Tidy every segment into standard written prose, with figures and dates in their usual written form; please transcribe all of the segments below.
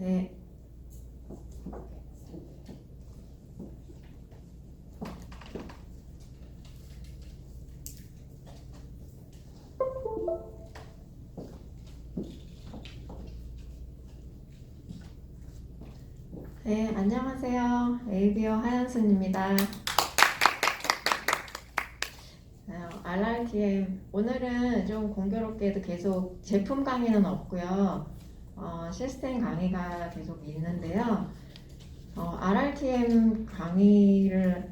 네. 네, 안녕하세요. 에이비어 하연순입니다. RRTM 오늘은 좀 공교롭게도 계속 제품 강의는 없고요. 시스템 강의가 계속 있는데요. RRTM 강의를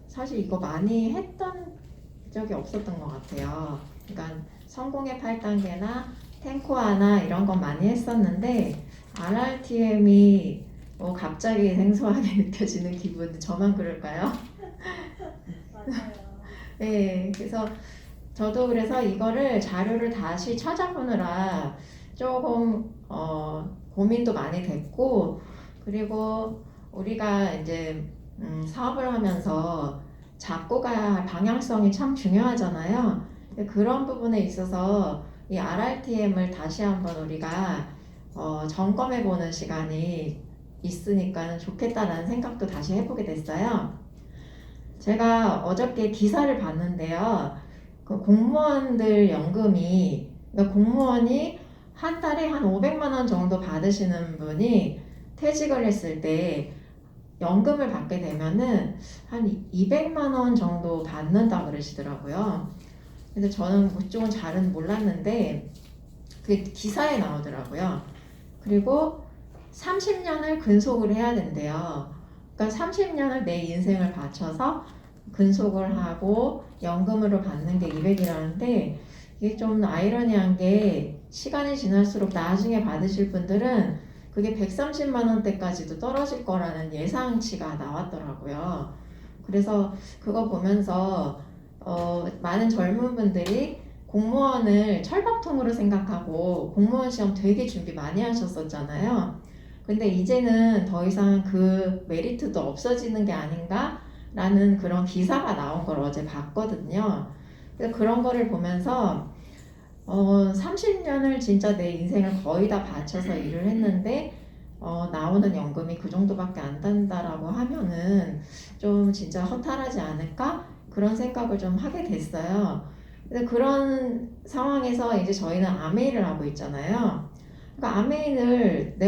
사실 이거 많이 했던 적이 없었던 것 같아요. 그러니까 성공의 8단계나 탱코아나 이런 건 많이 했었는데 RRTM이 갑자기 생소하게 느껴지는 기분, 저만 그럴까요? 맞아요. 네, 그래서 저도 그래서 이거를 자료를 다시 찾아보느라 조금 고민도 많이 됐고, 그리고 우리가 이제 사업을 하면서 잡고 가야 할 방향성이 참 중요하잖아요. 그런 부분에 있어서 이 RRTM을 다시 한번 우리가 점검해 보는 시간이 있으니까 좋겠다라는 생각도 다시 해보게 됐어요. 제가 어저께 기사를 봤는데요. 그 공무원들 연금이, 그러니까 공무원이 한 달에 한 500만 원 정도 받으시는 분이 퇴직을 했을 때 연금을 받게 되면은 한 200만 원 정도 받는다 그러시더라고요. 근데 저는 그쪽은 잘은 몰랐는데 그 기사에 나오더라고요. 그리고 30년을 근속을 해야 된대요. 그러니까 30년을 내 인생을 바쳐서 근속을 하고 연금으로 받는 게 200이라는데 이게 좀 아이러니한 게 시간이 지날수록 나중에 받으실 분들은 그게 130만 원대까지도 떨어질 거라는 예상치가 나왔더라고요. 그래서 그거 보면서 많은 젊은 분들이 공무원을 철밥통으로 생각하고 공무원 시험 되게 준비 많이 하셨었잖아요. 근데 이제는 더 이상 그 메리트도 없어지는 게 아닌가? 라는 그런 기사가 나온 걸 어제 봤거든요. 그래서 그런 거를 보면서 30년을 진짜 내 인생을 거의 다 바쳐서 일을 했는데 나오는 연금이 그 정도밖에 안 단다라고 하면은 좀 진짜 허탈하지 않을까? 그런 생각을 좀 하게 됐어요. 근데 그런 상황에서 이제 저희는 아메이를 하고 있잖아요. 그러니까 아메이를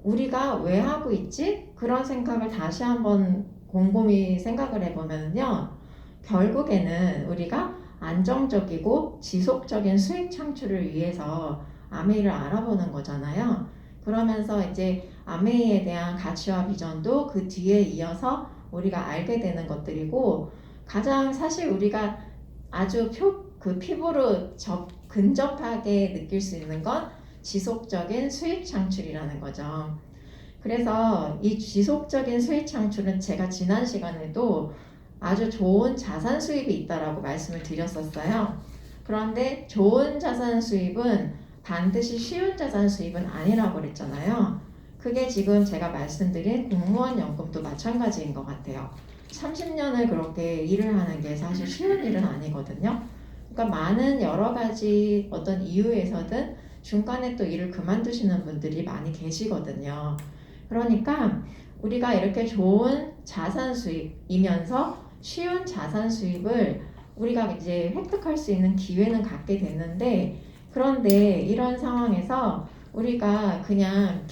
우리가 왜 하고 있지? 그런 생각을 다시 한번 곰곰이 생각을 해보면요. 결국에는 우리가 안정적이고 지속적인 수익 창출을 위해서 아메이를 알아보는 거잖아요. 그러면서 이제 아메이에 대한 가치와 비전도 그 뒤에 이어서 우리가 알게 되는 것들이고, 가장 사실 우리가 아주 피부로 근접하게 느낄 수 있는 건 지속적인 수익 창출이라는 거죠. 그래서 이 지속적인 수익 창출은 제가 지난 시간에도 아주 좋은 자산 수입이 있다라고 말씀을 드렸었어요. 그런데 좋은 자산 수입은 반드시 쉬운 자산 수입은 아니라고 그랬잖아요. 그게 지금 제가 말씀드린 공무원 연금도 마찬가지인 것 같아요. 30년을 그렇게 일을 하는 게 사실 쉬운 일은 아니거든요. 그러니까 많은 여러 가지 어떤 이유에서든 중간에 또 일을 그만두시는 분들이 많이 계시거든요. 그러니까 우리가 이렇게 좋은 자산 수입이면서 쉬운 자산 수입을 우리가 이제 획득할 수 있는 기회는 갖게 됐는데, 그런데 이런 상황에서 우리가 그냥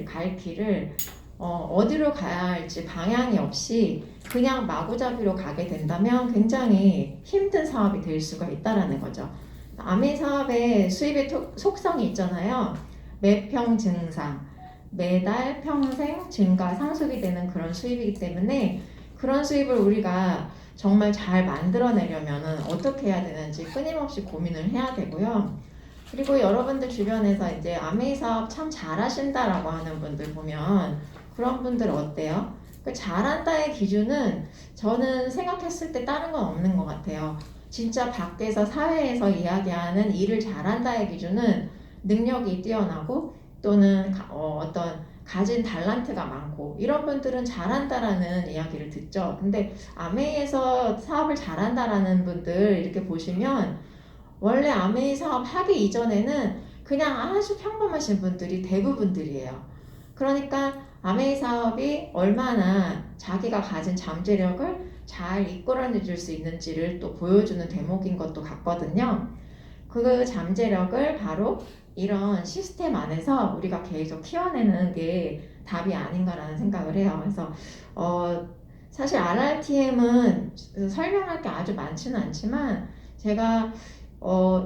갈 길을 어디로 가야 할지 방향이 없이 그냥 마구잡이로 가게 된다면 굉장히 힘든 사업이 될 수가 있다라는 거죠. 아메 사업의 수입의 속성이 있잖아요. 매평 증상, 매달 평생 증가 상속이 되는 그런 수입이기 때문에 그런 수입을 우리가 정말 잘 만들어내려면 어떻게 해야 되는지 끊임없이 고민을 해야 되고요. 그리고 여러분들 주변에서 이제 아메이 사업 참 잘하신다라고 하는 분들 보면 그런 분들 어때요? 그 잘한다의 기준은 저는 생각했을 때 다른 건 없는 것 같아요. 진짜 밖에서 사회에서 이야기하는 일을 잘한다의 기준은 능력이 뛰어나고 또는 어떤 가진 달란트가 많고 이런 분들은 잘한다라는 이야기를 듣죠. 근데 아메이에서 사업을 잘한다라는 분들 이렇게 보시면 원래 아메이 사업 하기 이전에는 그냥 아주 평범하신 분들이 대부분들이에요. 그러니까 아메이 사업이 얼마나 자기가 가진 잠재력을 잘 이끌어내줄 수 있는지를 또 보여주는 대목인 것도 같거든요. 그 잠재력을 바로 이런 시스템 안에서 우리가 계속 키워내는 게 답이 아닌가라는 생각을 해요. 그래서 사실 RRTM은 설명할 게 아주 많지는 않지만 제가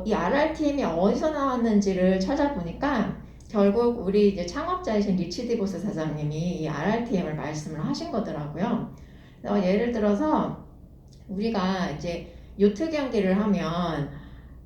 이 RRTM이 어디서 나왔는지를 찾아보니까 결국 우리 이제 창업자이신 리치 디보스 사장님이 이 RRTM을 말씀을 하신 거더라고요. 예를 들어서 우리가 이제 요트 경기를 하면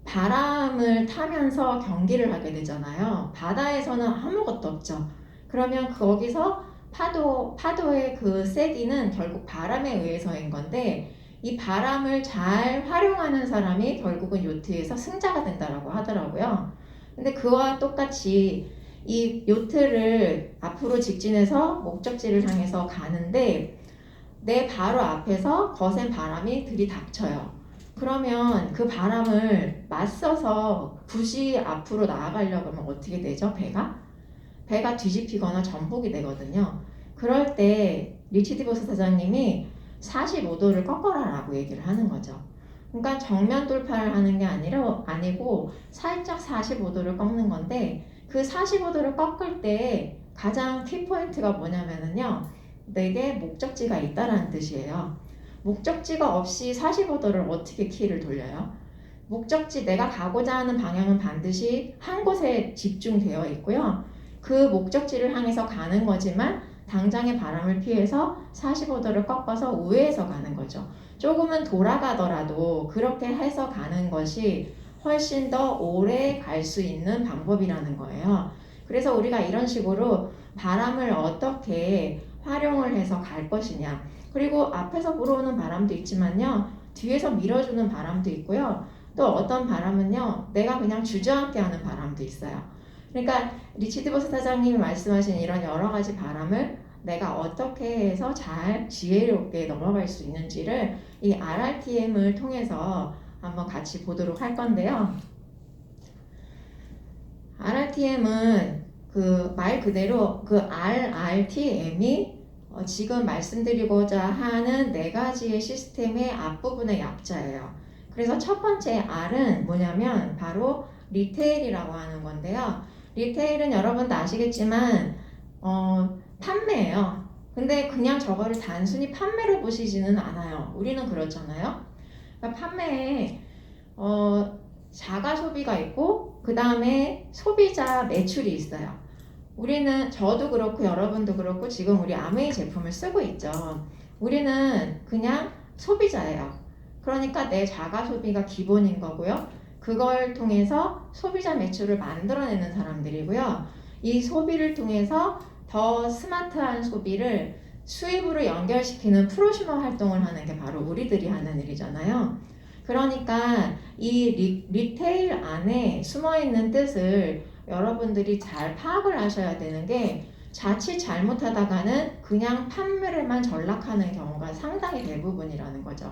바람을 타면서 경기를 하게 되잖아요. 바다에서는 아무것도 없죠. 그러면 거기서 파도의 그 세기는 결국 바람에 의해서인 건데 이 바람을 잘 활용하는 사람이 결국은 요트에서 승자가 된다라고 하더라고요. 근데 그와 똑같이 이 요트를 앞으로 직진해서 목적지를 향해서 가는데 내 바로 앞에서 거센 바람이 들이닥쳐요. 그러면 그 바람을 맞서서 굳이 앞으로 나아가려고 하면 어떻게 되죠? 배가 뒤집히거나 전복이 되거든요. 그럴 때 리치 디보스 사장님이 45도를 꺾어라라고 얘기를 하는 거죠. 그러니까 정면 돌파를 하는 게 아니고 살짝 45도를 꺾는 건데 그 45도를 꺾을 때 가장 키포인트가 뭐냐면요. 내게 목적지가 있다라는 뜻이에요. 목적지가 없이 45도를 어떻게 키를 돌려요? 목적지 내가 가고자 하는 방향은 반드시 한 곳에 집중되어 있고요. 그 목적지를 향해서 가는 거지만 당장의 바람을 피해서 45도를 꺾어서 우회해서 가는 거죠. 조금은 돌아가더라도 그렇게 해서 가는 것이 훨씬 더 오래 갈 수 있는 방법이라는 거예요. 그래서 우리가 이런 식으로 바람을 어떻게 활용을 해서 갈 것이냐. 그리고 앞에서 불어오는 바람도 있지만요. 뒤에서 밀어주는 바람도 있고요. 또 어떤 바람은요. 내가 그냥 주저앉게 하는 바람도 있어요. 그러니까 리치 디보스 사장님이 말씀하신 이런 여러 가지 바람을 내가 어떻게 해서 잘 지혜롭게 넘어갈 수 있는지를 이 RRTM을 통해서 한번 같이 보도록 할 건데요. RRTM은 그 말 그대로 그 RRTM이 지금 말씀드리고자 하는 네 가지의 시스템의 앞부분의 약자예요. 그래서 첫 번째 R은 뭐냐면 바로 리테일이라고 하는 건데요. 리테일은 여러분도 아시겠지만 판매예요. 근데 그냥 저거를 단순히 판매로 보시지는 않아요. 우리는 그렇잖아요. 그러니까 판매에 자가 소비가 있고 그 다음에 소비자 매출이 있어요. 저도 그렇고 여러분도 그렇고 지금 우리 아메이 제품을 쓰고 있죠. 우리는 그냥 소비자예요. 그러니까 내 자가 소비가 기본인 거고요. 그걸 통해서 소비자 매출을 만들어내는 사람들이고요. 이 소비를 통해서 더 스마트한 소비를 수입으로 연결시키는 프로슈머 활동을 하는 게 바로 우리들이 하는 일이잖아요. 그러니까 이 리테일 안에 숨어있는 뜻을 여러분들이 잘 파악을 하셔야 되는 게 자칫 잘못하다가는 그냥 판매를만 전락하는 경우가 상당히 대부분이라는 거죠.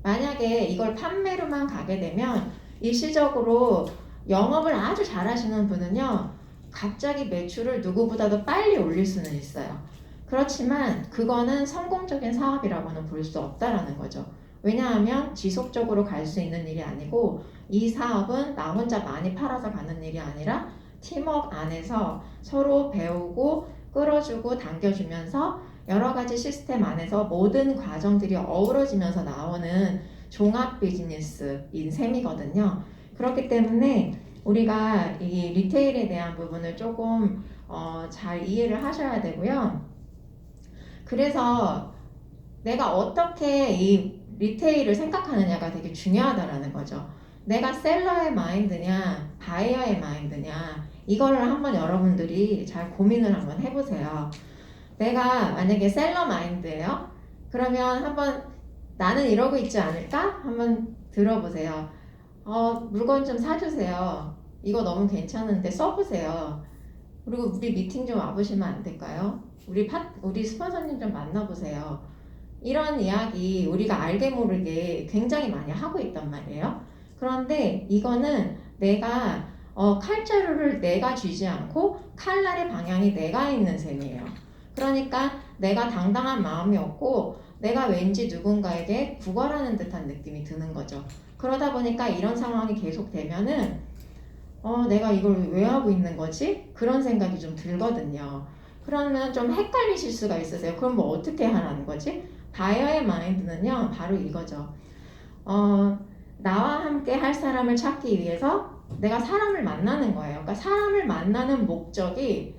만약에 이걸 판매로만 가게 되면 일시적으로 영업을 아주 잘하시는 분은요. 갑자기 매출을 누구보다도 빨리 올릴 수는 있어요. 그렇지만 그거는 성공적인 사업이라고는 볼 수 없다라는 거죠. 왜냐하면 지속적으로 갈 수 있는 일이 아니고 이 사업은 나 혼자 많이 팔아서 가는 일이 아니라 팀워크 안에서 서로 배우고 끌어주고 당겨주면서 여러 가지 시스템 안에서 모든 과정들이 어우러지면서 나오는 종합 비즈니스인 셈이거든요. 그렇기 때문에 우리가 이 리테일에 대한 부분을 조금 잘 이해를 하셔야 되고요. 그래서 내가 어떻게 이 리테일을 생각하느냐가 되게 중요하다라는 거죠. 내가 셀러의 마인드냐, 바이어의 마인드냐, 이거를 한번 여러분들이 잘 고민을 한번 해보세요. 내가 만약에 셀러 마인드예요? 그러면 한번 나는 이러고 있지 않을까? 한번 들어보세요. 물건 좀 사주세요. 이거 너무 괜찮은데 써보세요. 그리고 우리 미팅 좀 와보시면 안 될까요? 우리 스폰서님 좀 만나보세요. 이런 이야기 우리가 알게 모르게 굉장히 많이 하고 있단 말이에요. 그런데 이거는 내가 칼자루를 내가 쥐지 않고 칼날의 방향이 내가 있는 셈이에요. 그러니까 내가 당당한 마음이 없고 내가 왠지 누군가에게 구걸하는 듯한 느낌이 드는 거죠. 그러다 보니까 이런 상황이 계속되면은 내가 이걸 왜 하고 있는 거지? 그런 생각이 좀 들거든요. 그러면 좀 헷갈리실 수가 있으세요. 그럼 뭐 어떻게 하라는 거지? 바이어의 마인드는요, 바로 이거죠. 나와 함께 할 사람을 찾기 위해서 내가 사람을 만나는 거예요. 그러니까 사람을 만나는 목적이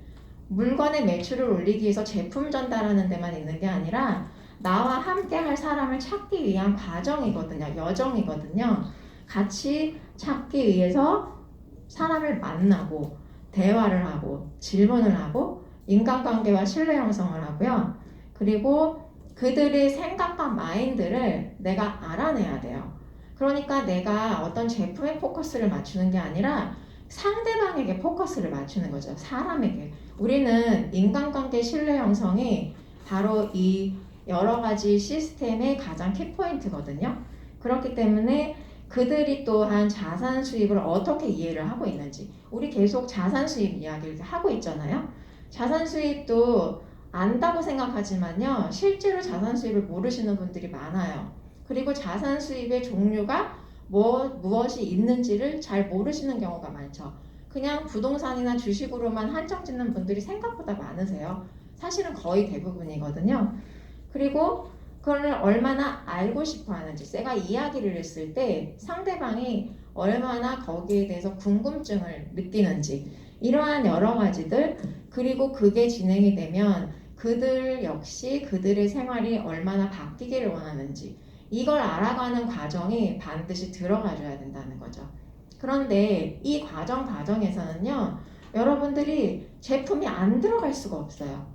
물건의 매출을 올리기 위해서 제품 전달하는 데만 있는 게 아니라 나와 함께 할 사람을 찾기 위한 과정이거든요. 여정이거든요. 같이 찾기 위해서 사람을 만나고 대화를 하고 질문을 하고 인간관계와 신뢰 형성을 하고요. 그리고 그들의 생각과 마인드를 내가 알아내야 돼요. 그러니까 내가 어떤 제품에 포커스를 맞추는 게 아니라 상대방에게 포커스를 맞추는 거죠. 사람에게. 우리는 인간관계 신뢰 형성이 바로 이 여러 가지 시스템의 가장 키포인트거든요. 그렇기 때문에 그들이 또한 자산 수입을 어떻게 이해를 하고 있는지, 우리 계속 자산 수입 이야기를 하고 있잖아요. 자산 수입도 안다고 생각하지만요, 실제로 자산 수입을 모르시는 분들이 많아요. 그리고 자산 수입의 종류가 무엇이 있는지를 잘 모르시는 경우가 많죠. 그냥 부동산이나 주식으로만 한정 짓는 분들이 생각보다 많으세요. 사실은 거의 대부분이거든요. 그리고 그걸 얼마나 알고 싶어 하는지, 제가 이야기를 했을 때 상대방이 얼마나 거기에 대해서 궁금증을 느끼는지, 이러한 여러 가지들, 그리고 그게 진행이 되면 그들 역시 그들의 생활이 얼마나 바뀌기를 원하는지, 이걸 알아가는 과정이 반드시 들어가줘야 된다는 거죠. 그런데 이 과정에서는요, 여러분들이 제품이 안 들어갈 수가 없어요.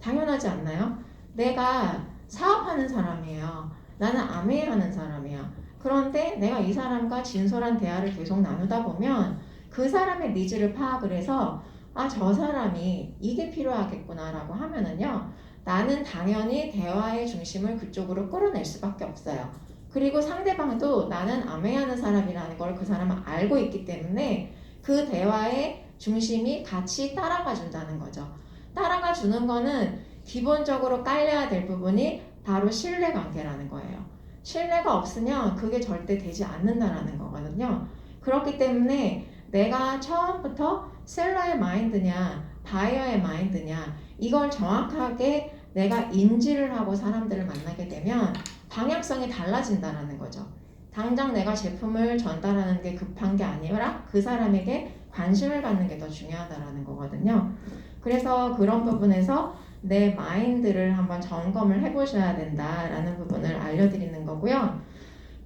당연하지 않나요? 내가 사업하는 사람이에요. 나는 아메이하는 사람이야. 그런데 내가 이 사람과 진솔한 대화를 계속 나누다 보면 그 사람의 니즈를 파악을 해서 저 사람이 이게 필요하겠구나라고 하면은요, 나는 당연히 대화의 중심을 그쪽으로 끌어낼 수밖에 없어요. 그리고 상대방도 나는 아메이하는 사람이라는 걸 그 사람은 알고 있기 때문에 그 대화의 중심이 같이 따라가 준다는 거죠. 따라가 주는 거는 기본적으로 깔려야 될 부분이 바로 신뢰관계라는 거예요. 신뢰가 없으면 그게 절대 되지 않는다라는 거거든요. 그렇기 때문에 내가 처음부터 셀러의 마인드냐 바이어의 마인드냐, 이걸 정확하게 내가 인지를 하고 사람들을 만나게 되면 방향성이 달라진다는 거죠. 당장 내가 제품을 전달하는 게 급한 게 아니라 그 사람에게 관심을 갖는 게 더 중요하다는 거거든요. 그래서 그런 부분에서 내 마인드를 한번 점검을 해보셔야 된다라는 부분을 알려드리는 거고요.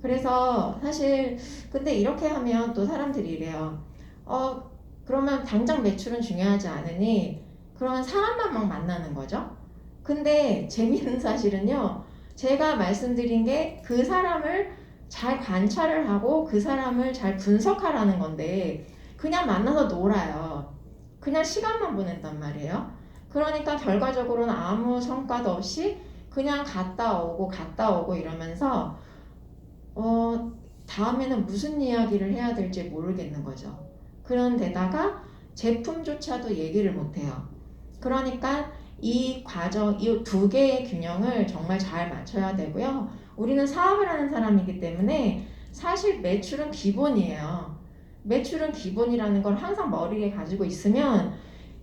그래서 사실 근데 이렇게 하면 또 사람들이 이래요. 그러면 당장 매출은 중요하지 않으니 그러면 사람만 막 만나는 거죠. 근데 재미있는 사실은요, 제가 말씀드린 게 그 사람을 잘 관찰을 하고 그 사람을 잘 분석하라는 건데 그냥 만나서 놀아요. 그냥 시간만 보낸단 말이에요. 그러니까 결과적으로는 아무 성과도 없이 그냥 갔다 오고 이러면서 다음에는 무슨 이야기를 해야 될지 모르겠는 거죠. 그런데다가 제품조차도 얘기를 못해요. 그러니까 이 과정, 이 두 개의 균형을 정말 잘 맞춰야 되고요. 우리는 사업을 하는 사람이기 때문에 사실 매출은 기본이에요. 매출은 기본이라는 걸 항상 머리에 가지고 있으면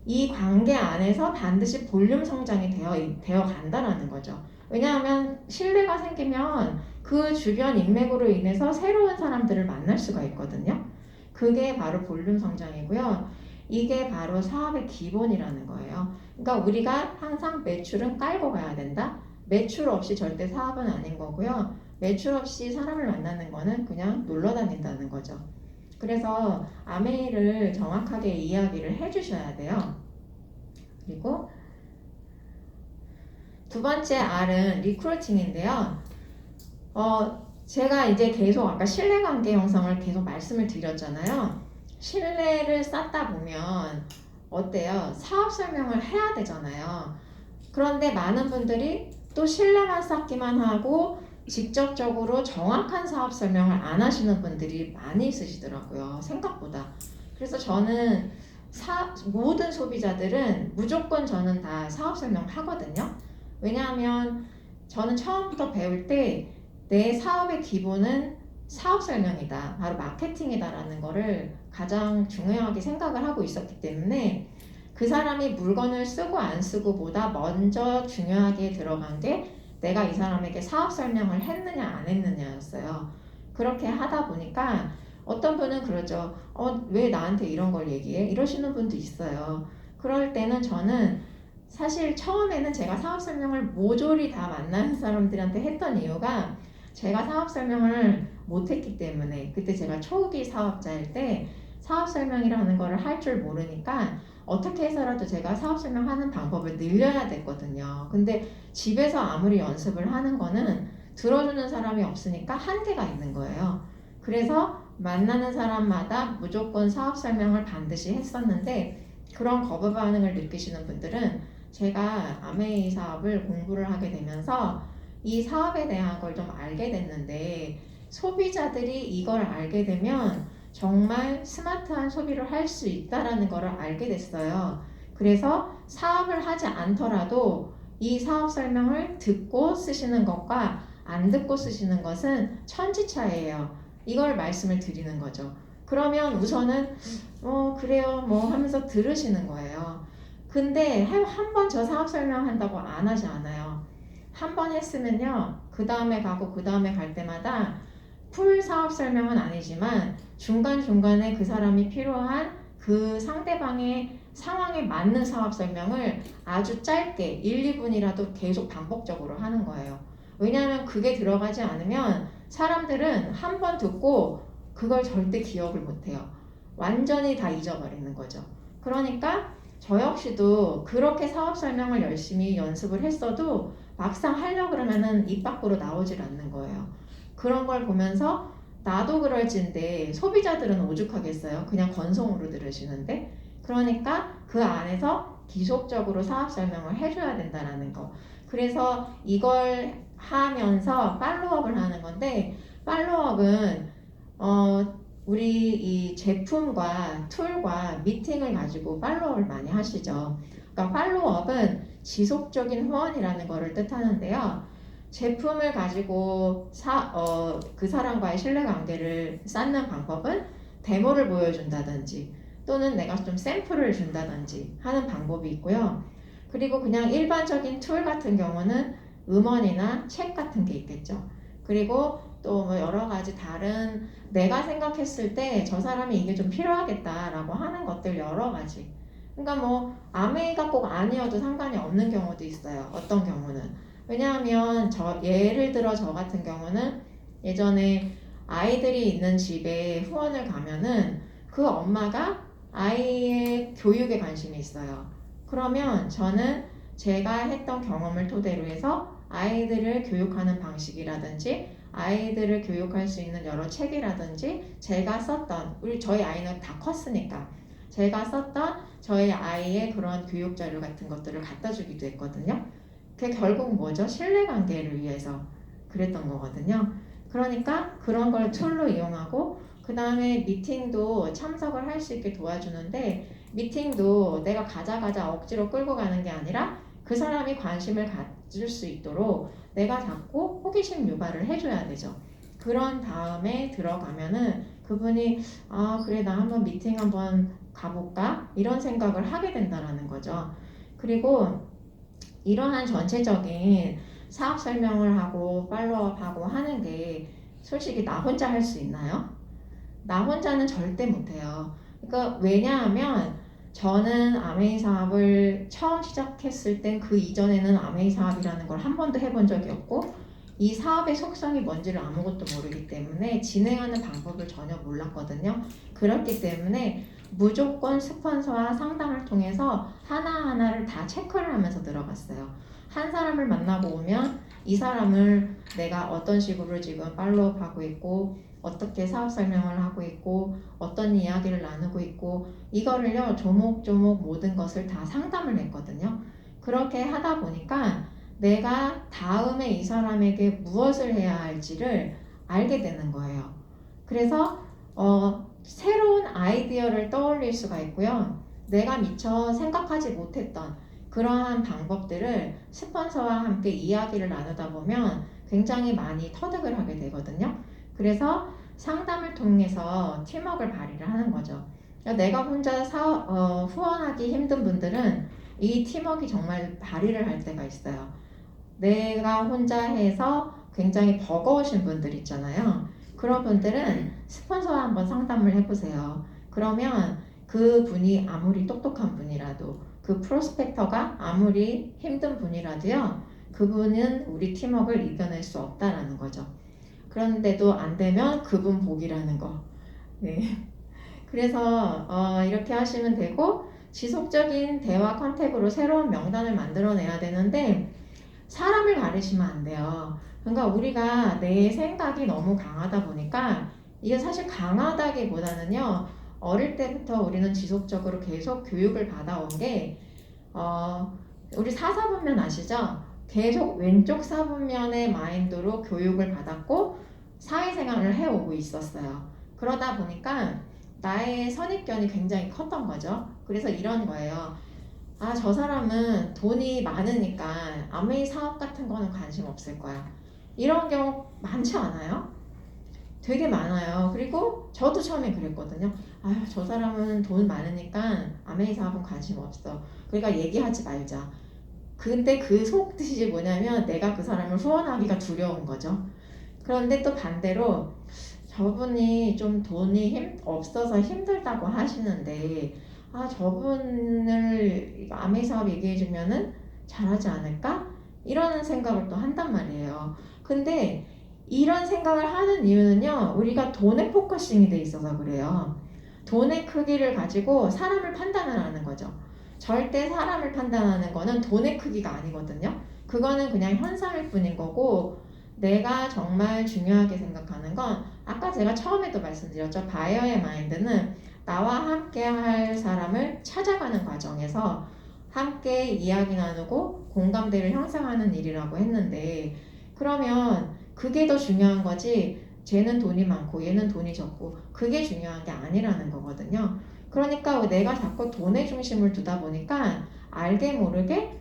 이 관계 안에서 반드시 볼륨 성장이 되어 간다는 거죠. 왜냐하면 신뢰가 생기면 그 주변 인맥으로 인해서 새로운 사람들을 만날 수가 있거든요. 그게 바로 볼륨 성장이고요. 이게 바로 사업의 기본이라는 거예요. 그러니까 우리가 항상 매출은 깔고 가야 된다. 매출 없이 절대 사업은 아닌 거고요. 매출 없이 사람을 만나는 거는 그냥 놀러 다닌다는 거죠. 그래서 아메이를 정확하게 이야기를 해주셔야 돼요. 그리고 두 번째 R은 리크루팅인데요. 제가 이제 계속 아까 신뢰관계 형성을 계속 말씀을 드렸잖아요. 신뢰를 쌓다 보면 어때요? 사업 설명을 해야 되잖아요. 그런데 많은 분들이 또 신뢰만 쌓기만 하고 직접적으로 정확한 사업 설명을 안 하시는 분들이 많이 있으시더라고요. 생각보다. 그래서 저는 모든 소비자들은 무조건 저는 다 사업 설명을 하거든요. 왜냐하면 저는 처음부터 배울 때 내 사업의 기본은 사업 설명이다. 바로 마케팅이다라는 거를 가장 중요하게 생각을 하고 있었기 때문에 그 사람이 물건을 쓰고 안 쓰고보다 먼저 중요하게 들어간 게 내가 이 사람에게 사업 설명을 했느냐 안 했느냐였어요. 그렇게 하다 보니까 어떤 분은 그러죠. 왜 나한테 이런 걸 얘기해? 이러시는 분도 있어요. 그럴 때는 저는 사실 처음에는 제가 사업 설명을 모조리 다 만나는 사람들한테 했던 이유가 제가 사업 설명을 못했기 때문에 그때 제가 초기 사업자일 때 사업 설명이라는 거를 할 줄 모르니까 어떻게 해서라도 제가 사업 설명하는 방법을 늘려야 됐거든요. 근데 집에서 아무리 연습을 하는 거는 들어주는 사람이 없으니까 한계가 있는 거예요. 그래서 만나는 사람마다 무조건 사업 설명을 반드시 했었는데 그런 거부 반응을 느끼시는 분들은 제가 아메이 사업을 공부를 하게 되면서 이 사업에 대한 걸 좀 알게 됐는데 소비자들이 이걸 알게 되면 정말 스마트한 소비를 할 수 있다라는 걸 알게 됐어요. 그래서 사업을 하지 않더라도 이 사업 설명을 듣고 쓰시는 것과 안 듣고 쓰시는 것은 천지차이예요. 이걸 말씀을 드리는 거죠. 그러면 우선은 그래요 뭐 하면서 들으시는 거예요. 근데 한 번 저 사업 설명한다고 안 하지 않아요. 한 번 했으면요 그 다음에 가고 그 다음에 갈 때마다 풀 사업 설명은 아니지만 중간중간에 그 사람이 필요한 그 상대방의 상황에 맞는 사업 설명을 아주 짧게 1, 2분이라도 계속 반복적으로 하는 거예요. 왜냐하면 그게 들어가지 않으면 사람들은 한 번 듣고 그걸 절대 기억을 못해요. 완전히 다 잊어버리는 거죠. 그러니까 저 역시도 그렇게 사업 설명을 열심히 연습을 했어도 막상 하려고 그러면은 입 밖으로 나오질 않는 거예요. 그런 걸 보면서 나도 그럴진데 소비자들은 오죽하겠어요. 그냥 건성으로 들으시는데. 그러니까 그 안에서 지속적으로 사업 설명을 해줘야 된다는 거. 그래서 이걸 하면서 팔로우업을 하는 건데 팔로우업은 우리 이 제품과 툴과 미팅을 가지고 팔로우업을 많이 하시죠. 그러니까 팔로우업은 지속적인 후원이라는 것을 뜻하는데요. 제품을 가지고 그 사람과의 신뢰관계를 쌓는 방법은 데모를 보여준다든지 또는 내가 좀 샘플을 준다든지 하는 방법이 있고요. 그리고 그냥 일반적인 툴 같은 경우는 음원이나 책 같은 게 있겠죠. 그리고 또 뭐 여러 가지 다른 내가 생각했을 때 저 사람이 이게 좀 필요하겠다라고 하는 것들 여러 가지. 그러니까 뭐 아메이가 꼭 아니어도 상관이 없는 경우도 있어요. 어떤 경우는. 왜냐하면 예를 들어 저 같은 경우는 예전에 아이들이 있는 집에 후원을 가면은 그 엄마가 아이의 교육에 관심이 있어요. 그러면 저는 제가 했던 경험을 토대로 해서 아이들을 교육하는 방식이라든지 아이들을 교육할 수 있는 여러 책이라든지 제가 썼던 저희 아이는 다 컸으니까 제가 썼던 저희 아이의 그런 교육 자료 같은 것들을 갖다 주기도 했거든요. 그게 결국 뭐죠? 신뢰관계를 위해서 그랬던 거거든요. 그러니까 그런 걸 툴로 이용하고 그 다음에 미팅도 참석을 할 수 있게 도와주는데 미팅도 내가 가자 억지로 끌고 가는 게 아니라 그 사람이 관심을 가질 수 있도록 내가 자꾸 호기심 유발을 해줘야 되죠. 그런 다음에 들어가면은 그분이 그래 나 한번 미팅 한번 가볼까? 이런 생각을 하게 된다라는 거죠. 그리고 이러한 전체적인 사업 설명을 하고 팔로우업하고 하는 게 솔직히 나 혼자 할 수 있나요? 나 혼자는 절대 못해요. 그러니까 왜냐하면 저는 아메이 사업을 처음 시작했을 땐 그 이전에는 아메이 사업이라는 걸 한 번도 해본 적이 없고 이 사업의 속성이 뭔지를 아무것도 모르기 때문에 진행하는 방법을 전혀 몰랐거든요. 그렇기 때문에 무조건 스폰서와 상담을 통해서 하나하나를 다 체크를 하면서 들어갔어요. 한 사람을 만나고 오면 이 사람을 내가 어떤 식으로 지금 팔로우업하고 있고 어떻게 사업 설명을 하고 있고 어떤 이야기를 나누고 있고 이거를요 조목조목 모든 것을 다 상담을 했거든요. 그렇게 하다 보니까 내가 다음에 이 사람에게 무엇을 해야 할지를 알게 되는 거예요. 그래서 새로운 아이디어를 떠올릴 수가 있고요. 내가 미처 생각하지 못했던 그러한 방법들을 스폰서와 함께 이야기를 나누다 보면 굉장히 많이 터득을 하게 되거든요. 그래서 상담을 통해서 팀워크를 발휘를 하는 거죠. 그러니까 내가 혼자 후원하기 힘든 분들은 이 팀워크가 정말 발휘를 할 때가 있어요. 내가 혼자 해서 굉장히 버거우신 분들 있잖아요. 그런 분들은 스폰서와 한번 상담을 해보세요. 그러면 그 분이 아무리 똑똑한 분이라도 그 프로스펙터가 아무리 힘든 분이라도요. 그분은 우리 팀워크를 이겨낼 수 없다라는 거죠. 그런데도 안 되면 그분 복이라는 거. 네. 그래서 이렇게 하시면 되고 지속적인 대화 컨택으로 새로운 명단을 만들어내야 되는데 사람을 가리시면 안 돼요. 그러니까 우리가 내 생각이 너무 강하다 보니까 이게 사실 강하다기보다는요. 어릴 때부터 우리는 지속적으로 계속 교육을 받아온 게 우리 사사분면 아시죠? 계속 왼쪽 사분면의 마인드로 교육을 받았고 사회생활을 해오고 있었어요. 그러다 보니까 나의 선입견이 굉장히 컸던 거죠. 그래서 이런 거예요. 아, 저 사람은 돈이 많으니까 아메이 사업 같은 거는 관심 없을 거야. 이런 경우 많지 않아요? 되게 많아요. 그리고 저도 처음에 그랬거든요. 아, 저 사람은 돈 많으니까 아메이 사업은 관심 없어. 그러니까 얘기하지 말자. 근데 그 속뜻이 뭐냐면 내가 그 사람을 후원하기가 두려운 거죠. 그런데 또 반대로 저분이 좀 돈이 없어서 힘들다고 하시는데 저분을 아메이 사업 얘기해 주면은 잘하지 않을까? 이런 생각을 또 한단 말이에요. 근데 이런 생각을 하는 이유는요. 우리가 돈에 포커싱이 돼 있어서 그래요. 돈의 크기를 가지고 사람을 판단을 하는 거죠. 절대 사람을 판단하는 거는 돈의 크기가 아니거든요. 그거는 그냥 현상일 뿐인 거고 내가 정말 중요하게 생각하는 건 아까 제가 처음에도 말씀드렸죠. 바이어의 마인드는 나와 함께 할 사람을 찾아가는 과정에서 함께 이야기 나누고 공감대를 형성하는 일이라고 했는데 그러면 그게 더 중요한 거지 쟤는 돈이 많고 얘는 돈이 적고 그게 중요한 게 아니라는 거거든요. 그러니까 내가 자꾸 돈의 중심을 두다 보니까 알게 모르게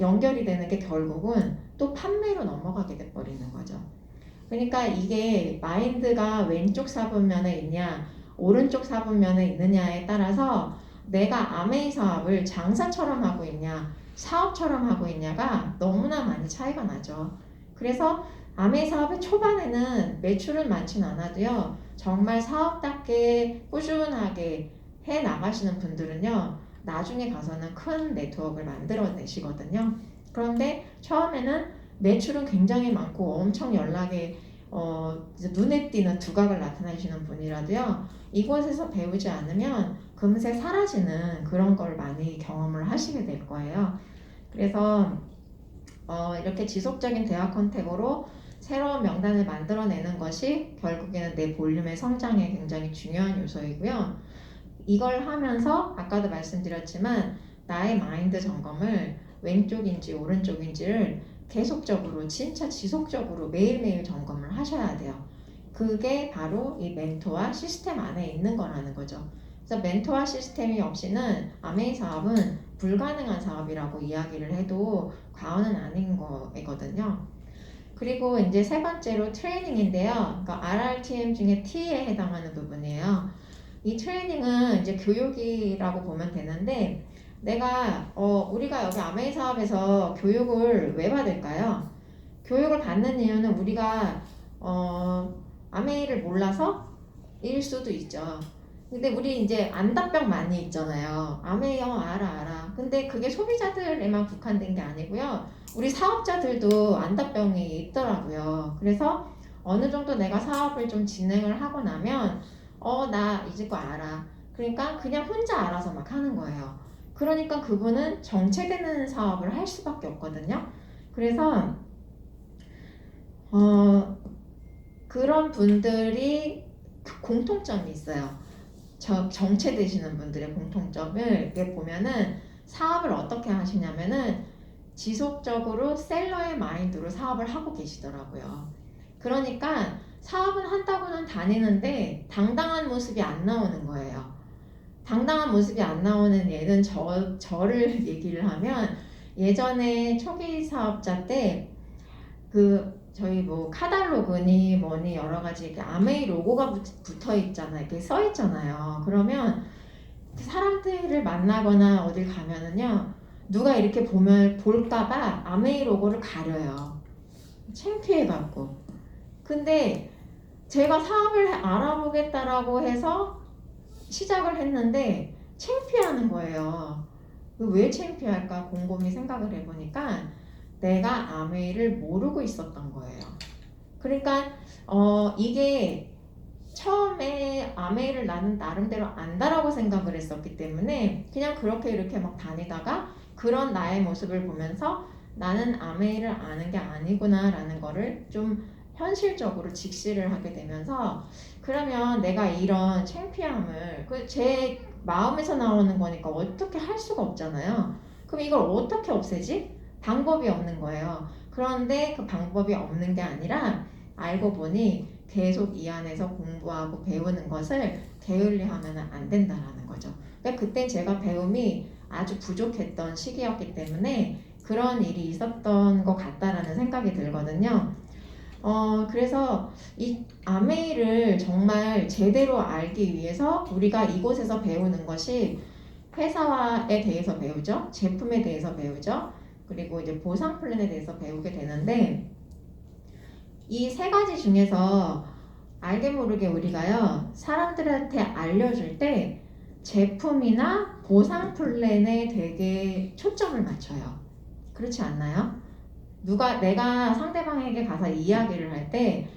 연결이 되는 게 결국은 또 판매로 넘어가게 돼버리는 거죠. 그러니까 이게 마인드가 왼쪽 사분면에 있냐 오른쪽 사분면에 있느냐에 따라서 내가 아메이 사업을 장사처럼 하고 있냐 사업처럼 하고 있냐가 너무나 많이 차이가 나죠. 그래서 아메이 사업의 초반에는 매출은 많진 않아도요 정말 사업답게 꾸준하게 해 나가시는 분들은요 나중에 가서는 큰 네트워크를 만들어내시거든요. 그런데 처음에는 매출은 굉장히 많고 엄청 연락에 이제 눈에 띄는 두각을 나타내시는 분이라도요 이곳에서 배우지 않으면 금세 사라지는 그런 걸 많이 경험을 하시게 될 거예요. 그래서 이렇게 지속적인 대화 컨택으로 새로운 명단을 만들어내는 것이 결국에는 내 볼륨의 성장에 굉장히 중요한 요소이고요. 이걸 하면서 아까도 말씀드렸지만 나의 마인드 점검을 왼쪽인지 오른쪽인지를 계속적으로 진짜 지속적으로 매일매일 점검을 하셔야 돼요. 그게 바로 이 멘토와 시스템 안에 있는 거라는 거죠. 그래서 멘토와 시스템이 없이는 아메이 사업은 불가능한 사업이라고 이야기를 해도 과언은 아닌 거거든요. 그리고 이제 세 번째로 트레이닝인데요. 그러니까 RRTM 중에 T에 해당하는 부분이에요. 이 트레이닝은 이제 교육이라고 보면 되는데 내가 우리가 여기 아메이 사업에서 교육을 왜 받을까요? 교육을 받는 이유는 우리가 아메이를 몰라서 일 수도 있죠. 근데 우리 이제 안다병 많이 있잖아요. 아메이 알아. 근데 그게 소비자들에만 국한된 게 아니고요. 우리 사업자들도 안다병이 있더라고요. 그래서 어느 정도 내가 사업을 좀 진행을 하고 나면 나 이제 거 알아. 그러니까 그냥 혼자 알아서 막 하는 거예요. 그러니까 그분은 정체되는 사업을 할 수밖에 없거든요. 그래서 그런 분들이 공통점이 있어요. 정체되시는 분들의 공통점을 이렇게 보면은 사업을 어떻게 하시냐면은 지속적으로 셀러의 마인드로 사업을 하고 계시더라고요. 그러니까 사업은 한다고는 다니는데 당당한 모습이 안 나오는 거예요. 당당한 모습이 안 나오는 얘는 저를 얘기를 하면 예전에 초기 사업자 때 그 저희 뭐 카탈로그니 뭐니 여러 가지 이렇게 아메이 로고가 붙어 있잖아요. 이렇게 써 있잖아요. 그러면 사람들을 만나거나 어딜 가면은요, 누가 이렇게 보면 볼까봐 아메이 로고를 가려요. 창피해갖고. 근데 제가 사업을 알아보겠다라고 해서 시작을 했는데 창피하는 거예요. 왜 창피할까 곰곰이 생각을 해보니까 내가 아메이를 모르고 있었던 거예요. 그러니까 이게 처음에 아메이를 나는 나름대로 안다라고 생각을 했었기 때문에 그냥 그렇게 이렇게 막 다니다가 그런 나의 모습을 보면서 나는 아메이를 아는 게 아니구나 라는 거를 좀 현실적으로 직시를 하게 되면서 그러면 내가 이런 창피함을 제 마음에서 나오는 거니까 어떻게 할 수가 없잖아요. 그럼 이걸 어떻게 없애지? 방법이 없는 거예요. 그런데 그 방법이 없는 게 아니라 알고 보니 계속 이 안에서 공부하고 배우는 것을 게을리하면 안 된다라는 거죠. 그러니까 그때 제가 배움이 아주 부족했던 시기였기 때문에 그런 일이 있었던 것 같다라는 생각이 들거든요. 그래서 이 아메이를 정말 제대로 알기 위해서 우리가 이곳에서 배우는 것이 회사에 대해서 배우죠. 제품에 대해서 배우죠. 그리고 이제 보상 플랜에 대해서 배우게 되는데 이 세 가지 중에서 알게 모르게 우리가요 사람들한테 알려줄 때 제품이나 보상 플랜에 되게 초점을 맞춰요. 그렇지 않나요? 내가 상대방에게 가서 이야기를 할 때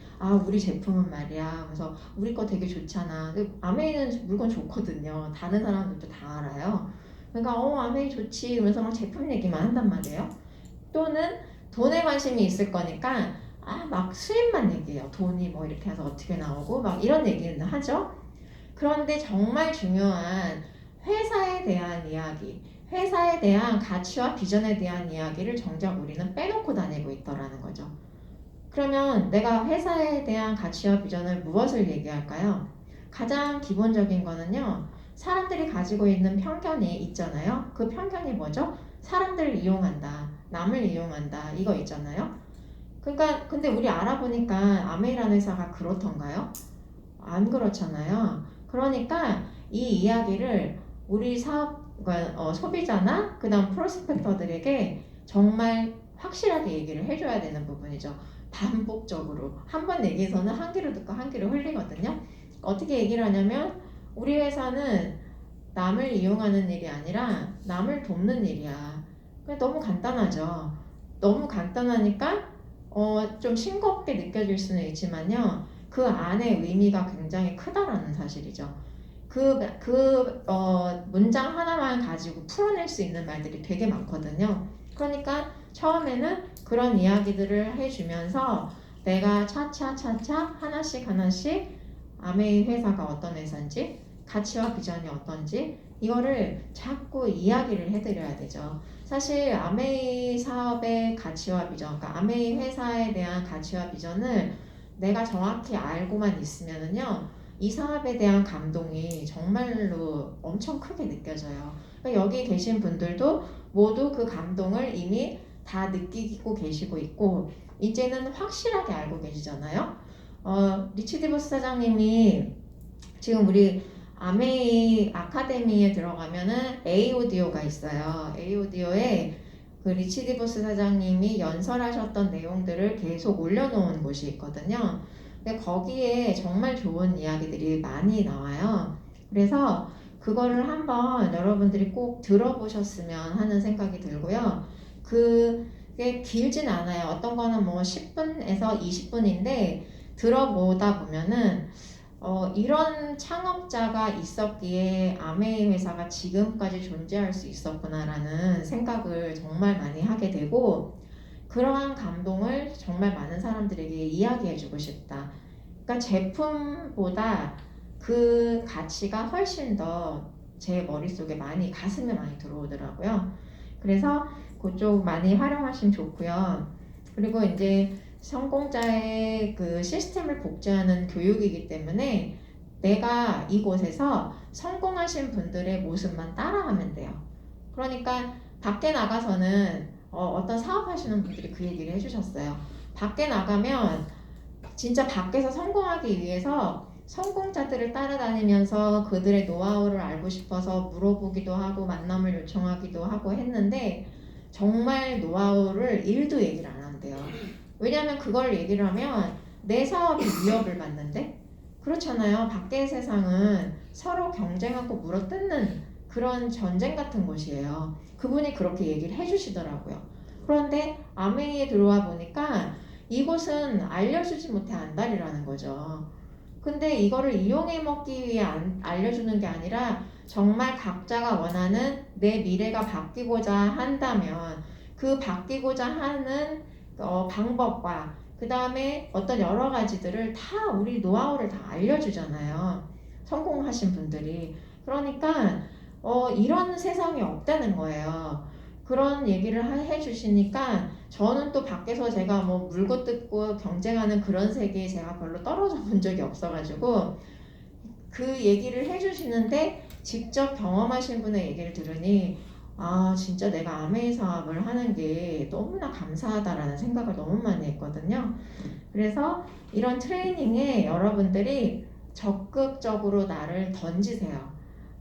우리 제품은 말이야. 그래서 우리 거 되게 좋잖아. 아메이는 물건 좋거든요. 다른 사람들도 다 알아요. 그러니까 아메이 좋지. 그러면서 막 제품 얘기만 한단 말이에요. 또는 돈에 관심이 있을 거니까 막 수입만 얘기해요. 돈이 뭐 이렇게 해서 어떻게 나오고 막 이런 얘기는 하죠. 그런데 정말 중요한 회사에 대한 이야기, 회사에 대한 가치와 비전에 대한 이야기를 정작 우리는 빼놓고 다니고 있더라는 거죠. 그러면 내가 회사에 대한 가치와 비전을 무엇을 얘기할까요? 가장 기본적인 거는요. 사람들이 가지고 있는 편견이 있잖아요. 그 편견이 뭐죠? 사람들을 이용한다. 남을 이용한다. 이거 있잖아요. 그러니까 근데 우리 알아보니까 아메이라는 회사가 그렇던가요? 안 그렇잖아요. 그러니까 이 이야기를 우리 소비자나 그다음 프로스펙터들에게 정말 확실하게 얘기를 해줘야 되는 부분이죠. 반복적으로 한 번 얘기해서는 한 귀로 듣고 한 귀로 흘리거든요. 어떻게 얘기를 하냐면 우리 회사는 남을 이용하는 일이 아니라 남을 돕는 일이야. 너무 간단하죠. 너무 간단하니까 좀 싱겁게 느껴질 수는 있지만요. 그 안에 의미가 굉장히 크다라는 사실이죠. 문장 하나만 가지고 풀어낼 수 있는 말들이 되게 많거든요. 그러니까 처음에는 그런 이야기들을 해주면서 내가 차차차차 하나씩 아메이 회사가 어떤 회사인지 가치와 비전이 어떤지 이거를 자꾸 이야기를 해드려야 되죠. 사실 아메이 사업의 가치와 비전, 그러니까 아메이 회사에 대한 가치와 비전을 내가 정확히 알고만 있으면은요, 이 사업에 대한 감동이 정말로 엄청 크게 느껴져요. 그러니까 여기 계신 분들도 모두 그 감동을 이미 다 느끼고 계시고 있고, 이제는 확실하게 알고 계시잖아요. 리치 디보스 사장님이 지금 우리 아메이 아카데미에 들어가면은 A 오디오가 있어요. A 오디오에 그 리치 디보스 사장님이 연설하셨던 내용들을 계속 올려놓은 곳이 있거든요. 근데 거기에 정말 좋은 이야기들이 많이 나와요. 그래서 그거를 한번 여러분들이 꼭 들어보셨으면 하는 생각이 들고요. 그게 길진 않아요. 어떤 거는 뭐 10분에서 20분인데 들어보다 보면은 이런 창업자가 있었기에 아메이 회사가 지금까지 존재할 수 있었구나라는 생각을 정말 많이 하게 되고 그러한 감동을 정말 많은 사람들에게 이야기해주고 싶다. 그러니까 제품보다 그 가치가 훨씬 더 제 머릿속에 가슴에 많이 들어오더라고요. 그래서 그쪽 많이 활용하시면 좋고요. 그리고 이제 성공자의 그 시스템을 복제하는 교육이기 때문에 내가 이곳에서 성공하신 분들의 모습만 따라하면 돼요. 그러니까 밖에 나가서는 어떤 사업하시는 분들이 그 얘기를 해주셨어요. 밖에 나가면 진짜 밖에서 성공하기 위해서 성공자들을 따라다니면서 그들의 노하우를 알고 싶어서 물어보기도 하고 만남을 요청하기도 하고 했는데 정말 노하우를 1도 얘기를 안 한대요. 왜냐하면 그걸 얘기를 하면 내 사업이 위협을 받는데 그렇잖아요. 밖의 세상은 서로 경쟁하고 물어뜯는 그런 전쟁 같은 곳이에요. 그분이 그렇게 얘기를 해주시더라고요. 그런데 아메이에 들어와 보니까 이곳은 알려주지 못해 안달이라는 거죠. 근데 이거를 이용해 먹기 위해 알려주는 게 아니라 정말 각자가 원하는 내 미래가 바뀌고자 한다면 그 바뀌고자 하는 방법과 그 다음에 어떤 여러 가지들을 다 우리 노하우를 다 알려주잖아요. 성공하신 분들이. 그러니까 이런 세상이 없다는 거예요. 그런 얘기를 해주시니까 저는 또 밖에서 제가 뭐 물고 뜯고 경쟁하는 그런 세계에 제가 별로 떨어져 본 적이 없어가지고 그 얘기를 해주시는데 직접 경험하신 분의 얘기를 들으니 아 진짜 내가 아메이 사업을 하는 게 너무나 감사하다라는 생각을 너무 많이 했거든요. 그래서 이런 트레이닝에 여러분들이 적극적으로 나를 던지세요.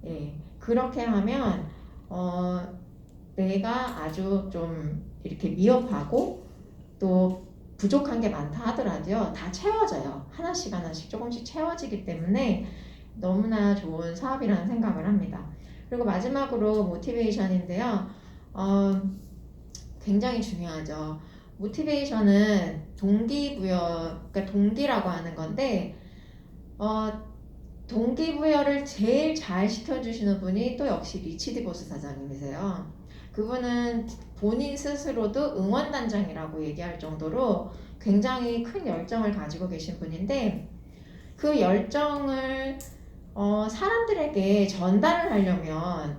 예, 그렇게 하면 내가 아주 좀 이렇게 미흡하고 또 부족한 게 많다 하더라도요 다 채워져요. 하나씩 하나씩 조금씩 채워지기 때문에 너무나 좋은 사업이라는 생각을 합니다. 그리고 마지막으로 모티베이션인데요. 굉장히 중요하죠. 모티베이션은 동기부여, 그러니까 동기라고 하는 건데 동기부여를 제일 잘 시켜주시는 분이 또 역시 리치 디보스 사장님이세요. 그분은 본인 스스로도 응원단장이라고 얘기할 정도로 굉장히 큰 열정을 가지고 계신 분인데 그 열정을 사람들에게 전달을 하려면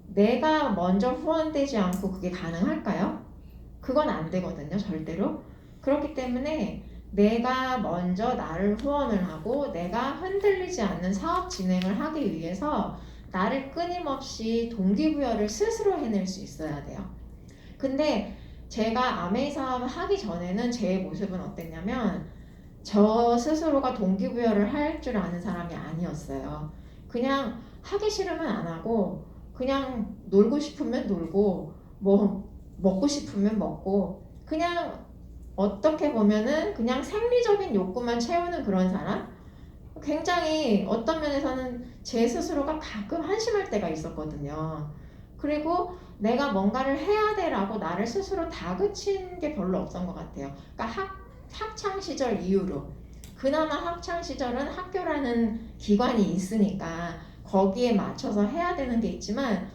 내가 먼저 후원되지 않고 그게 가능할까요? 그건 안 되거든요, 절대로. 그렇기 때문에 내가 먼저 나를 후원을 하고 내가 흔들리지 않는 사업 진행을 하기 위해서 나를 끊임없이 동기부여를 스스로 해낼 수 있어야 돼요. 근데 제가 아메이 사업을 하기 전에는 제 모습은 어땠냐면 저 스스로가 동기부여를 할 줄 아는 사람이 아니었어요. 그냥 하기 싫으면 안 하고 그냥 놀고 싶으면 놀고 뭐 먹고 싶으면 먹고 그냥 어떻게 보면은 그냥 생리적인 욕구만 채우는 그런 사람? 굉장히 어떤 면에서는 제 스스로가 가끔 한심할 때가 있었거든요. 그리고 내가 뭔가를 해야 돼라고 나를 스스로 다그친 게 별로 없던 것 같아요. 그러니까 학창 시절 이후로 그나마 학창 시절은 학교라는 기관이 있으니까 거기에 맞춰서 해야 되는 게 있지만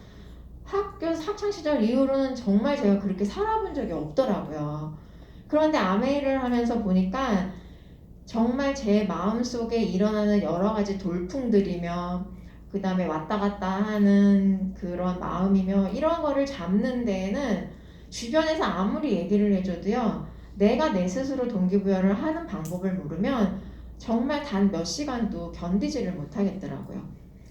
학창 시절 이후로는 정말 제가 그렇게 살아본 적이 없더라고요. 그런데 아메이를 하면서 보니까 정말 제 마음속에 일어나는 여러 가지 돌풍들이며 그 다음에 왔다 갔다 하는 그런 마음이며 이런 거를 잡는 데에는 주변에서 아무리 얘기를 해줘도요 내가 내 스스로 동기부여를 하는 방법을 모르면 정말 단 몇 시간도 견디지를 못하겠더라고요.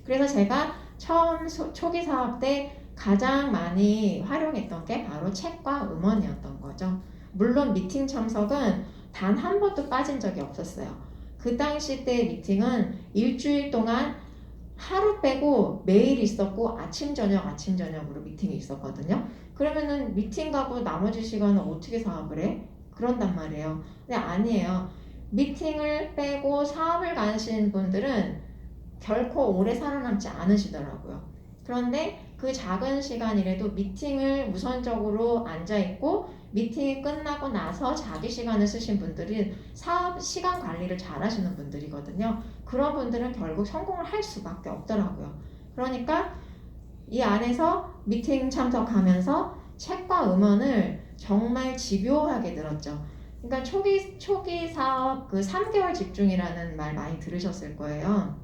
그래서 제가 처음 초기 사업 때 가장 많이 활용했던 게 바로 책과 음원이었던 거죠. 물론 미팅 참석은 단 한 번도 빠진 적이 없었어요. 그 당시 때 미팅은 일주일 동안 하루 빼고 매일 있었고 아침 저녁으로 미팅이 있었거든요. 그러면은 미팅 가고 나머지 시간은 어떻게 사업을 해? 그런단 말이에요. 근데 아니에요. 미팅을 빼고 사업을 가신 분들은 결코 오래 살아남지 않으시더라고요. 그런데 그 작은 시간이라도 미팅을 우선적으로 앉아있고 미팅이 끝나고 나서 자기 시간을 쓰신 분들이 사업 시간 관리를 잘 하시는 분들이거든요. 그런 분들은 결국 성공을 할 수밖에 없더라고요. 그러니까 이 안에서 미팅 참석하면서 책과 음원을 정말 집요하게 들었죠. 그러니까 초기 사업 그 3개월 집중이라는 말 많이 들으셨을 거예요.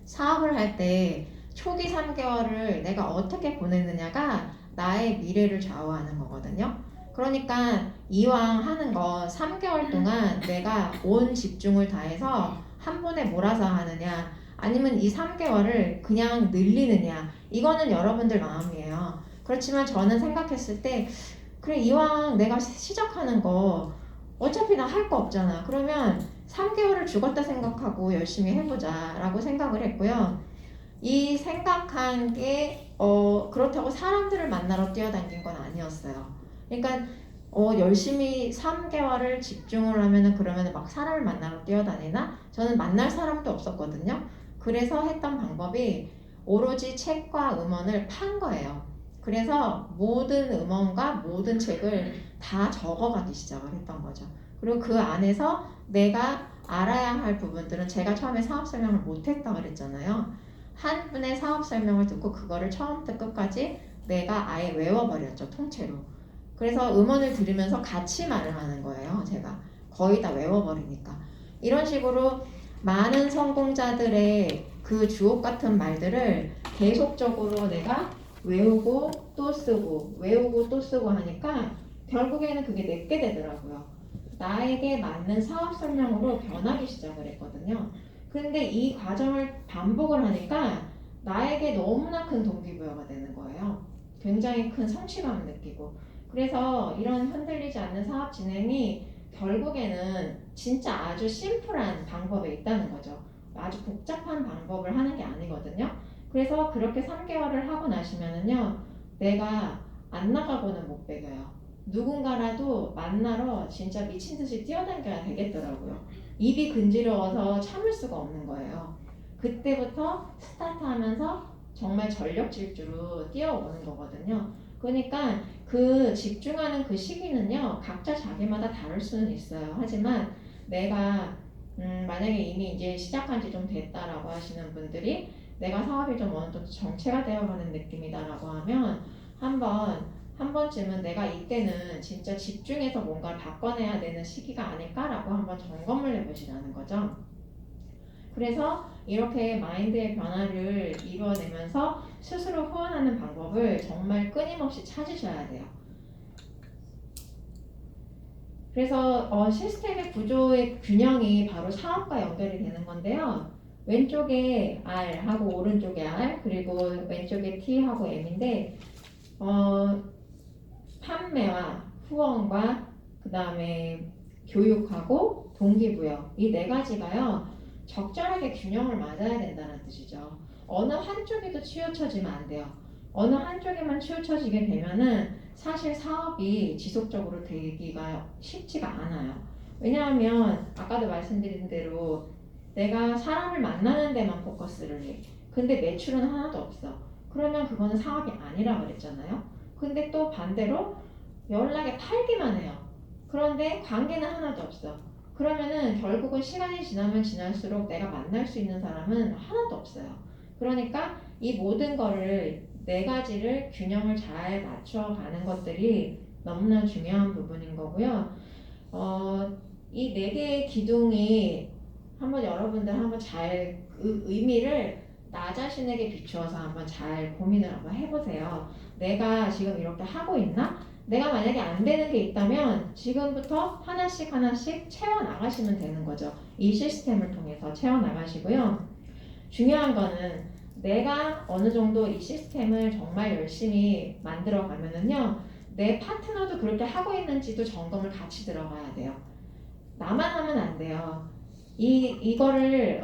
사업을 할 때 초기 3개월을 내가 어떻게 보냈느냐가 나의 미래를 좌우하는 거거든요. 그러니까 이왕 하는 거 3개월 동안 내가 온 집중을 다해서 한 번에 몰아서 하느냐 아니면 이 3개월을 그냥 늘리느냐 이거는 여러분들 마음이에요. 그렇지만 저는 생각했을 때 그래 이왕 내가 시작하는 거 어차피 나 할 거 없잖아. 그러면 3개월을 죽었다 생각하고 열심히 해보자 라고 생각을 했고요. 이 생각한 게 그렇다고 사람들을 만나러 뛰어다닌 건 아니었어요. 그러니까 열심히 3개월을 집중을 하면은 그러면은 막 사람을 만나러 뛰어다니나? 저는 만날 사람도 없었거든요. 그래서 했던 방법이 오로지 책과 음원을 판 거예요. 그래서 모든 음원과 모든 책을 다 적어가기 시작을 했던 거죠. 그리고 그 안에서 내가 알아야 할 부분들은 제가 처음에 사업 설명을 못했다 그랬잖아요. 한 분의 사업 설명을 듣고 그거를 처음부터 끝까지 내가 아예 외워버렸죠, 통째로. 그래서 음원을 들으면서 같이 말을 하는 거예요, 제가. 거의 다 외워버리니까. 이런 식으로 많은 성공자들의 그 주옥 같은 말들을 계속적으로 내가 외우고 또 쓰고 외우고 또 쓰고 하니까 결국에는 그게 내게 되더라고요. 나에게 맞는 사업 설명으로 변하기 시작을 했거든요. 근데 이 과정을 반복을 하니까 나에게 너무나 큰 동기부여가 되는 거예요. 굉장히 큰 성취감을 느끼고. 그래서 이런 흔들리지 않는 사업 진행이 결국에는 진짜 아주 심플한 방법에 있다는 거죠. 아주 복잡한 방법을 하는 게 아니거든요. 그래서 그렇게 3개월을 하고 나시면은요, 내가 안 나가고는 못 배겨요. 누군가라도 만나러 진짜 미친 듯이 뛰어다녀야 되겠더라고요. 입이 근지러워서 참을 수가 없는 거예요. 그때부터 스타트하면서 정말 전력 질주로 뛰어오는 거거든요. 그러니까 그 집중하는 그 시기는요, 각자 자기마다 다를 수는 있어요. 하지만 내가 만약에 이미 이제 시작한 지 좀 됐다라고 하시는 분들이 내가 사업이 좀 어느 정도 정체가 되어가는 느낌이다라고 하면 한 번쯤은 내가 이때는 진짜 집중해서 뭔가를 바꿔내야 되는 시기가 아닐까라고 한번 점검을 해보시라는 거죠. 그래서 이렇게 마인드의 변화를 이루어내면서 스스로 후원하는 방법을 정말 끊임없이 찾으셔야 돼요. 그래서 시스템의 구조의 균형이 바로 사업과 연결이 되는 건데요. 왼쪽에 R하고 오른쪽에 R 그리고 왼쪽에 T하고 M인데 판매와 후원과 그 다음에 교육하고 동기부여 이 네 가지가요 적절하게 균형을 맞아야 된다는 뜻이죠. 어느 한쪽에도 치우쳐지면 안 돼요. 어느 한쪽에만 치우쳐지게 되면은 사실 사업이 지속적으로 되기가 쉽지가 않아요. 왜냐하면 아까도 말씀드린 대로 내가 사람을 만나는 데만 포커스를 해. 근데 매출은 하나도 없어. 그러면 그거는 사업이 아니라 그랬잖아요. 근데 또 반대로 연락에 팔기만 해요. 그런데 관계는 하나도 없어. 그러면은 결국은 시간이 지나면 지날수록 내가 만날 수 있는 사람은 하나도 없어요. 그러니까 이 모든 거를 네 가지를 균형을 잘 맞춰가는 것들이 너무나 중요한 부분인 거고요. 이 네 개의 기둥이 한번 여러분들 한번 잘 의미를 나 자신에게 비추어서 한번 잘 고민을 한번 해보세요. 내가 지금 이렇게 하고 있나? 내가 만약에 안 되는 게 있다면 지금부터 하나씩 하나씩 채워나가시면 되는 거죠. 이 시스템을 통해서 채워나가시고요. 중요한 거는 내가 어느 정도 이 시스템을 정말 열심히 만들어 가면은요, 내 파트너도 그렇게 하고 있는지도 점검을 같이 들어가야 돼요. 나만 하면 안 돼요. 이거를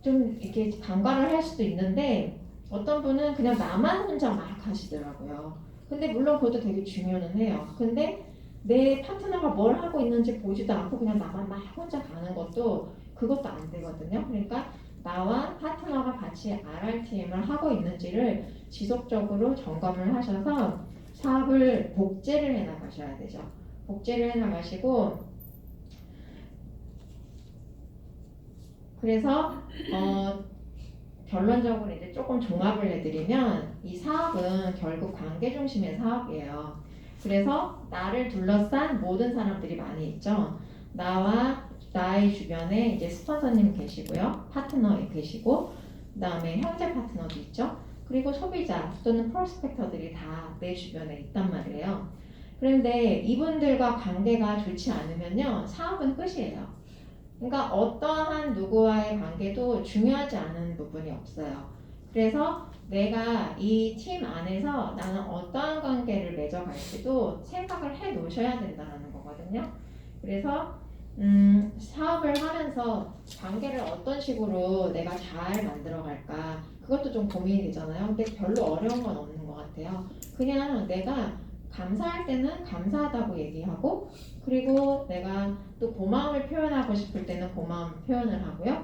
좀 이렇게 간과를 할 수도 있는데 어떤 분은 그냥 나만 혼자 막 하시더라고요. 근데 물론 그것도 되게 중요는 해요. 근데 내 파트너가 뭘 하고 있는지 보지도 않고 그냥 나만 막 혼자 가는 것도 그것도 안 되거든요. 그러니까 나와 파트너가 같이 RRTM을 하고 있는지를 지속적으로 점검을 하셔서 사업을 복제를 해 나가셔야 되죠. 복제를 해 나가시고 그래서 결론적으로 이제 조금 종합을 해드리면 이 사업은 결국 관계 중심의 사업이에요. 그래서 나를 둘러싼 모든 사람들이 많이 있죠. 나와 나의 주변에 이제 스폰서님 계시고요. 파트너 계시고 그 다음에 형제 파트너도 있죠. 그리고 소비자 또는 프로스펙터들이 다 내 주변에 있단 말이에요. 그런데 이분들과 관계가 좋지 않으면요, 사업은 끝이에요. 그러니까 어떠한 누구와의 관계도 중요하지 않은 부분이 없어요. 그래서 내가 이 팀 안에서 나는 어떠한 관계를 맺어갈지도 생각을 해 놓으셔야 된다는 거거든요. 그래서 사업을 하면서 관계를 어떤 식으로 내가 잘 만들어 갈까 그것도 좀 고민이 되잖아요. 근데 별로 어려운 건 없는 것 같아요. 그냥 내가 감사할 때는 감사하다고 얘기하고, 그리고 내가 또 고마움을 표현하고 싶을 때는 고마움 표현을 하고요.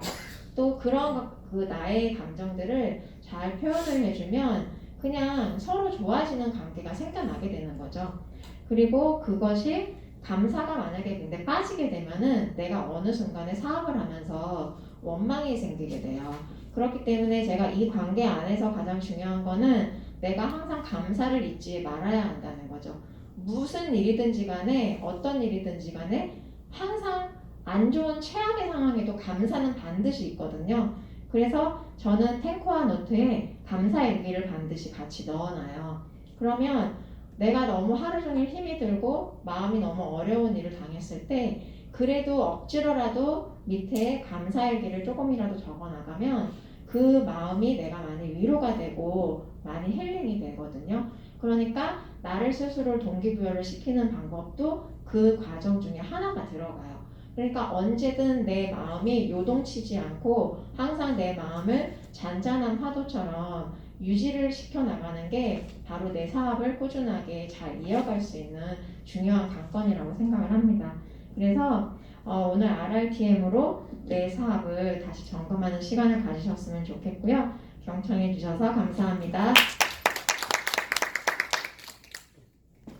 또 그 나의 감정들을 잘 표현을 해주면 그냥 서로 좋아지는 관계가 생겨나게 되는 거죠. 그리고 그것이 감사가 만약에 근데 빠지게 되면은 내가 어느 순간에 사업을 하면서 원망이 생기게 돼요. 그렇기 때문에 제가 이 관계 안에서 가장 중요한 거는 내가 항상 감사를 잊지 말아야 한다는 거죠. 무슨 일이든지 간에 어떤 일이든지 간에 항상 안 좋은 최악의 상황에도 감사는 반드시 있거든요. 그래서 저는 탱커와 노트에 감사 일기를 반드시 같이 넣어놔요. 그러면 내가 너무 하루 종일 힘이 들고 마음이 너무 어려운 일을 당했을 때 그래도 억지로라도 밑에 감사일기를 조금이라도 적어 나가면 그 마음이 내가 많이 위로가 되고 많이 힐링이 되거든요. 그러니까 나를 스스로 동기부여를 시키는 방법도 그 과정 중에 하나가 들어가요. 그러니까 언제든 내 마음이 요동치지 않고 항상 내 마음을 잔잔한 파도처럼 유지를 시켜나가는 게 바로 내 사업을 꾸준하게 잘 이어갈 수 있는 중요한 관건이라고 생각을 합니다. 그래서 오늘 RRTM으로 내 사업을 다시 점검하는 시간을 가지셨으면 좋겠고요. 경청해 주셔서 감사합니다.